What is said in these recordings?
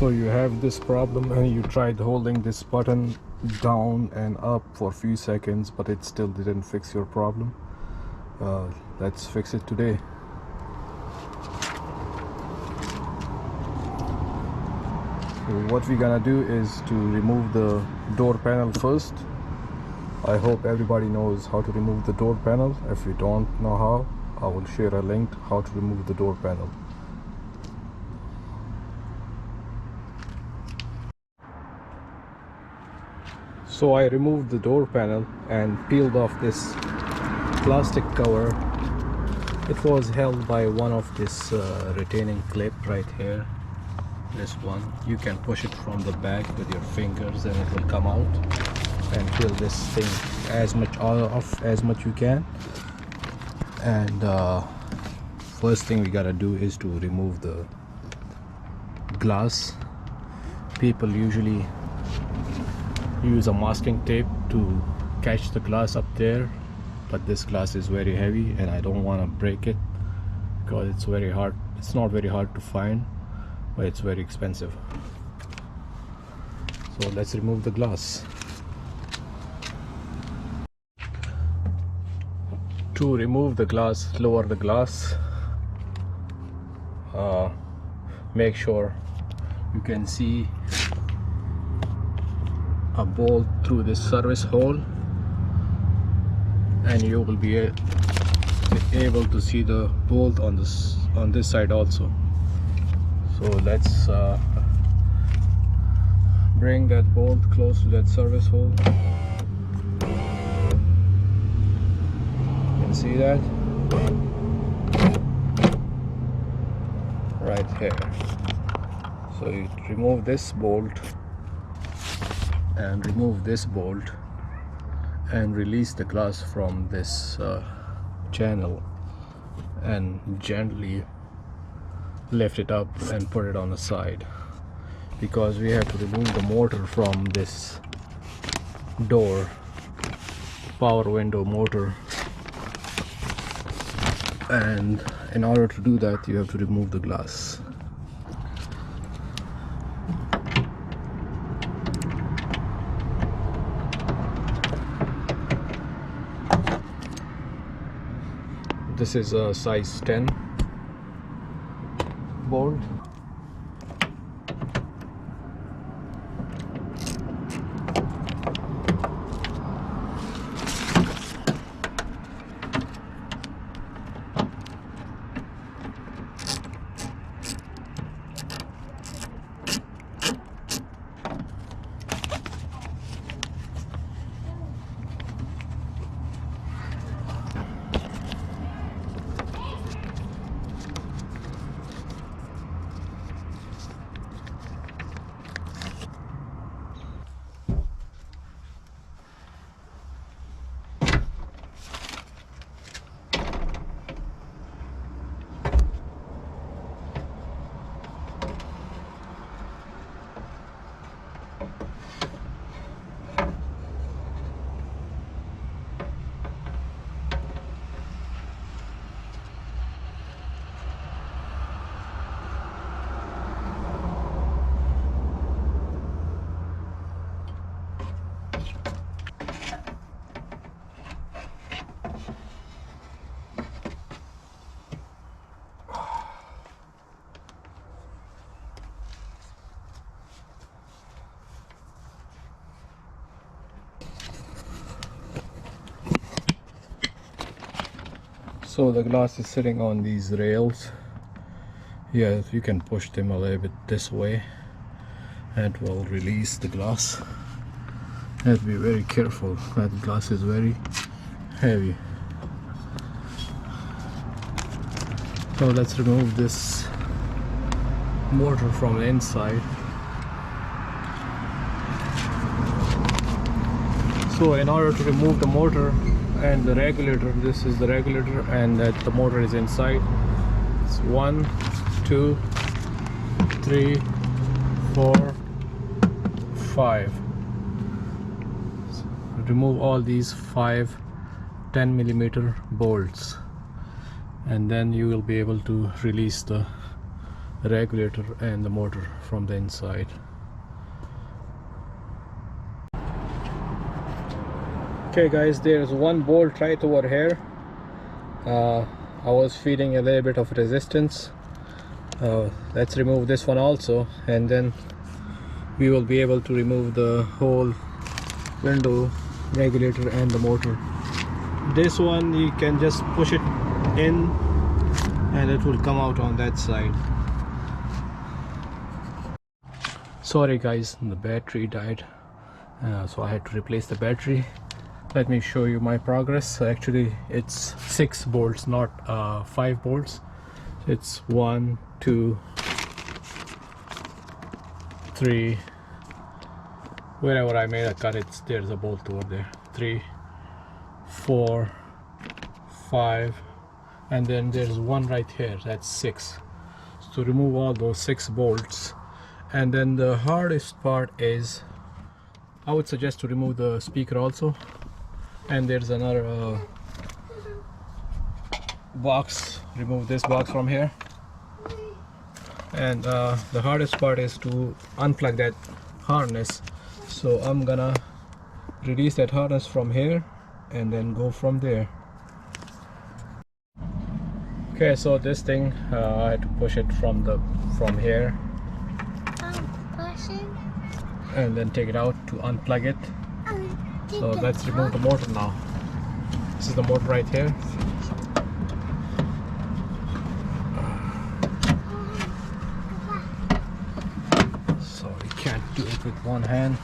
So you have this problem and you tried holding this button down and up for a few seconds, but it still didn't fix your problem. Let's fix it today. So what we're gonna do is to remove the door panel first. I hope everybody knows how to remove the door panel. If you don't know how, I will share a link how to remove the door panel. So I removed the door panel and peeled off this plastic cover. It was held by one of this retaining clip right here. This one, you can push it from the back with your fingers and it will come out, and peel this thing as much off as much you can. And first thing we gotta do is to remove the glass. People usually use a masking tape to catch the glass up there, but this glass is very heavy and I don't want to break it because it's very hard. It's not very hard to find, but it's very expensive. So let's remove the glass. To remove the glass, lower the glass. Make sure you can see a bolt through this service hole, and you will be able to see the bolt on this side also. So let's bring that bolt close to that service hole. You can see that right here. So you remove this bolt and remove this bolt and release the glass from this channel, and gently lift it up and put it on the side, because we have to remove the motor from this door, power window motor, and in order to do that you have to remove the glass. This is a size 10 bolt. So the glass is sitting on these rails. Yeah, you can push them a little bit this way and it will release the glass. You have to be very careful. That glass is very heavy. So let's remove this motor from the inside. So in order to remove the motor and the regulator, this is the regulator and that the motor is inside. It's 1, 2, 3, 4, 5. So remove all these 5 10mm bolts, and then you will be able to release the regulator and the motor from the inside. Okay guys, there's one bolt right over here. I was feeling a little bit of resistance. Let's remove this one also, and then we will be able to remove the whole window, regulator and the motor. This one you can just push it in and it will come out on that side. Sorry guys, the battery died, so I had to replace the battery. Let me show you my progress. Actually it's 6 bolts, not 5 bolts. It's 1, 2, 3. Wherever I made a cut, there's a bolt over there. 3, 4, 5, and then there's one right here. That's 6. So remove all those 6 bolts, and then the hardest part is, I would suggest to remove the speaker also. And there's another box. Remove this box from here. And the hardest part is to unplug that harness. So I'm gonna release that harness from here and then go from there. Okay, so this thing I had to push it from here and then take it out to unplug it. So let's remove the motor now. This is the motor right here. So we can't do it with one hand.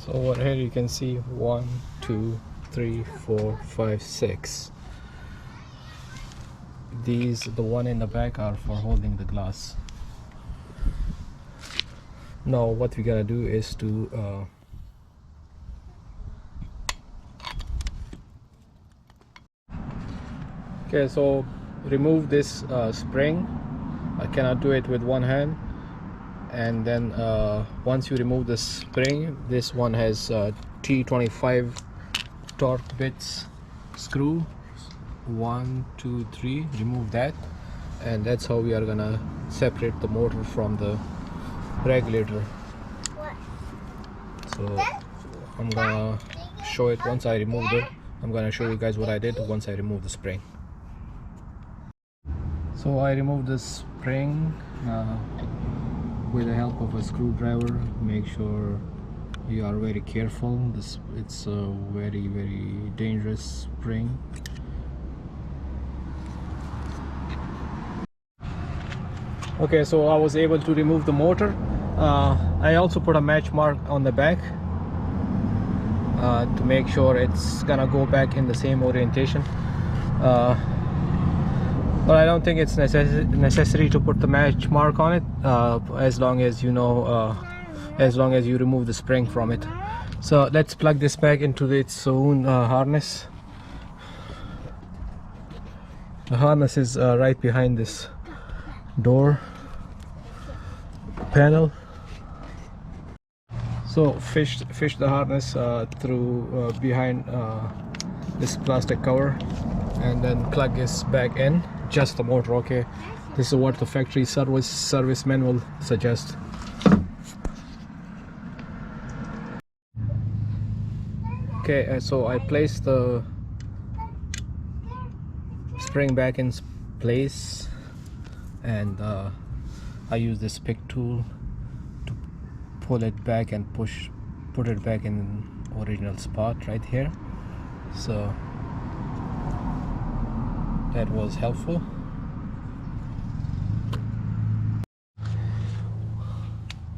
So over here you can see 1, 2, 3, 4, 5, 6. These, the one in the back, are for holding the glass. Now what we gotta do is to okay, so remove this spring. I cannot do it with one hand. And then once you remove the spring, this one has T25 torque bits screw. 1, 2, 3. Remove that, and that's how we are gonna separate the motor from the regulator. So I'm gonna show it once I removed it. I'm gonna show you guys what I did once I removed the spring. So I removed the spring with the help of a screwdriver. Make sure you are very careful. It's a very dangerous spring. Okay, so I was able to remove the motor. I also put a match mark on the back to make sure it's gonna go back in the same orientation. But I don't think it's necessary to put the match mark on it, as long as you know, as long as you remove the spring from it. So let's plug this back into its own harness. The harness is right behind this door panel. So fish the harness through behind this plastic cover, and then plug this back in. Just the motor. Okay, this is what the factory service manual suggests. Okay, so I placed the spring back in place, and I use this pick tool to pull it back and put it back in original spot right here. So that was helpful.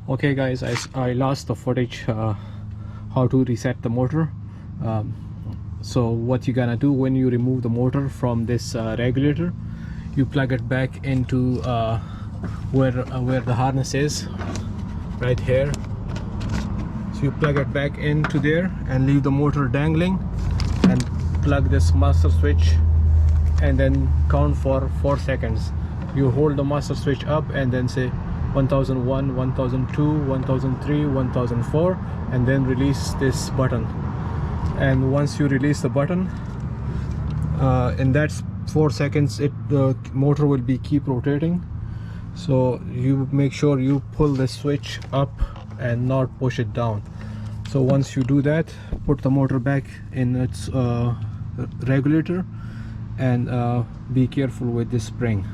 Okay guys, I lost the footage how to reset the motor. So what you're gonna do when you remove the motor from this regulator, you plug it back into where the harness is, right here. So you plug it back into there and leave the motor dangling, and plug this master switch, and then count for 4 seconds. You hold the master switch up and then say 1001, 1002, 1003, 1004, and then release this button. And once you release the button, in that 4 seconds the motor will be keep rotating. So you make sure you pull the switch up and not push it down. So once you do that, put the motor back in its regulator, and be careful with this spring.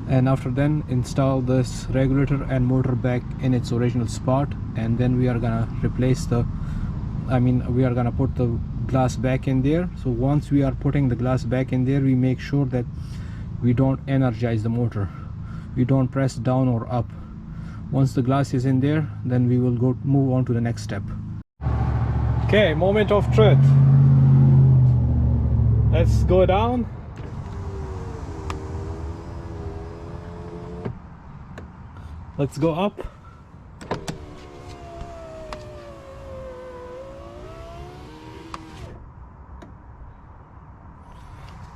And after then, install this regulator and motor back in its original spot, and then we are gonna replace the we are gonna put the glass back in there. So once we are putting the glass back in there, we make sure that we don't energize the motor, we don't press down or up. Once the glass is in there, then we will move on to the next step. Okay, moment of truth. Let's go down. Let's go up.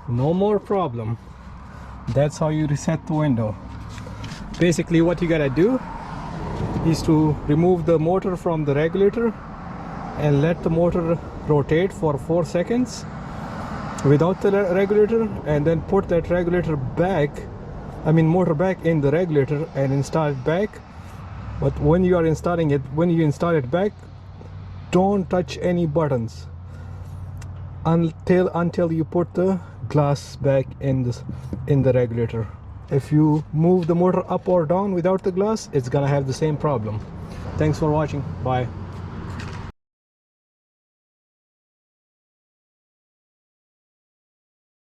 No more problem. That's how you reset the window. Basically what you gotta do is to remove the motor from the regulator and let the motor rotate for 4 seconds without the regulator, and then put that regulator back, motor back in the regulator and install it back. But when you are installing it, when you install it back, don't touch any buttons until you put the glass back in the regulator. If you move the motor up or down without the glass, it's gonna have the same problem. Thanks for watching. Bye.